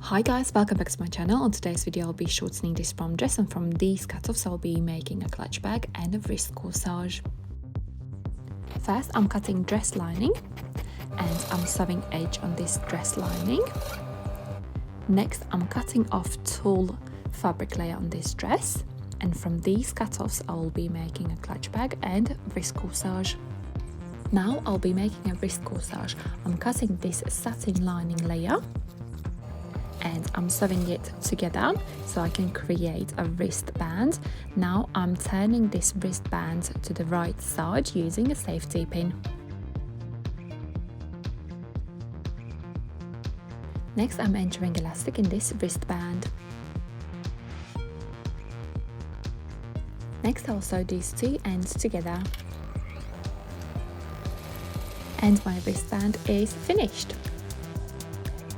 Hi guys, welcome back to my channel. On today's video I'll be shortening this prom dress, and from these cut-offs I'll be making a clutch bag and a wrist corsage. First I'm cutting dress lining and I'm sewing edge on this dress lining. Next I'm cutting off tulle fabric layer on this dress, and from these cut-offs I will be making a clutch bag and wrist corsage. Now I'll be making a wrist corsage. I'm cutting this satin lining layer and I'm sewing it together so I can create a wristband. Now I'm turning this wristband to the right side using a safety pin. Next I'm entering elastic in this wristband. Next I'll sew these two ends together. And my wristband is finished.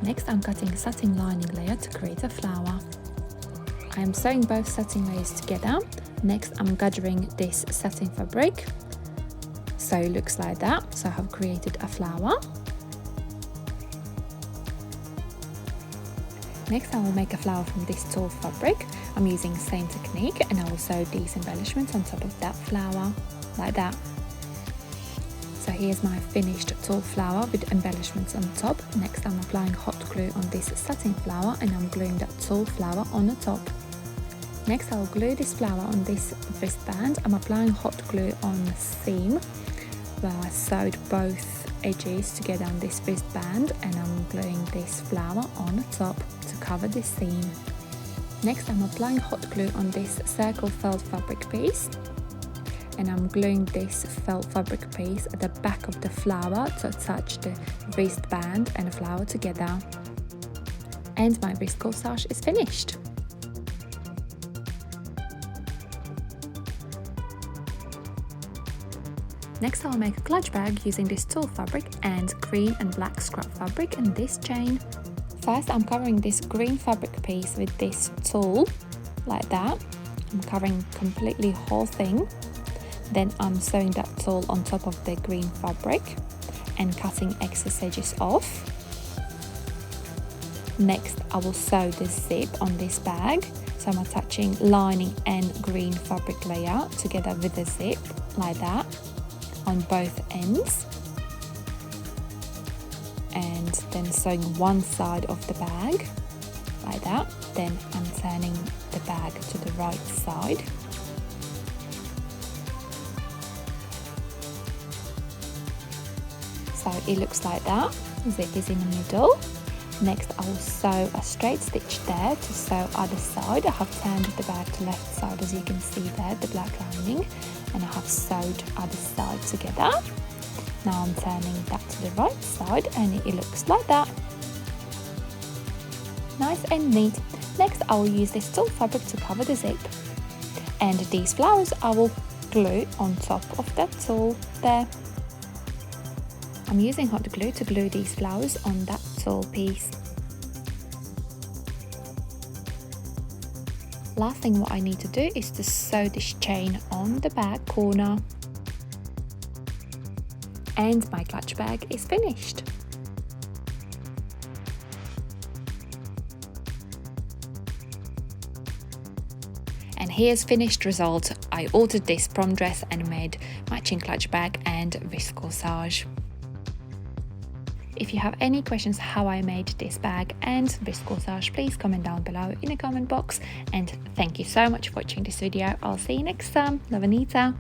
Next I'm cutting a satin lining layer to create a flower. I am sewing both satin layers together. Next I'm gathering this satin fabric so it looks like that. So I have created a flower. Next I will make a flower from this tulle fabric. I'm using the same technique and I will sew these embellishments on top of that flower like that. So here's my finished tulle flower with embellishments on top. Next I'm applying hot glue on this satin flower and I'm gluing that tulle flower on the top. Next I'll glue this flower on this wristband. I'm applying hot glue on the seam where I sewed both edges together on this wristband, and I'm gluing this flower on the top to cover the seam. Next I'm applying hot glue on this circle felt fabric piece, and I'm gluing this felt fabric piece at the back of the flower to attach the wristband and the flower together. And my wrist corsage is finished. Next I'll make a clutch bag using this tulle fabric and green and black scrap fabric and this chain. First I'm covering this green fabric piece with this tulle like that. I'm covering completely whole thing. Then I'm sewing that tulle on top of the green fabric and cutting excess edges off. Next I will sew the zip on this bag. So I'm attaching lining and green fabric layer together with the zip like that on both ends. And then sewing one side of the bag like that. Then I'm turning the bag to the right side. So it looks like that. Zip is in the middle. Next I will sew a straight stitch there to sew other side. I have turned the bag to left side, as you can see there, the black lining, and I have sewed other side together. Now I'm turning that to the right side and it looks like that. Nice and neat. Next I will use this tulle fabric to cover the zip. And these flowers I will glue on top of that tulle there. I'm using hot glue to glue these flowers on that tulle piece. Last thing what I need to do is to sew this chain on the back corner. And my clutch bag is finished. And here's finished result. I altered this prom dress and made matching clutch bag and wrist corsage. If you have any questions how I made this bag and wrist corsage, please comment down below in the comment box. And thank you so much for watching this video. I'll see you next time. Love, Anita.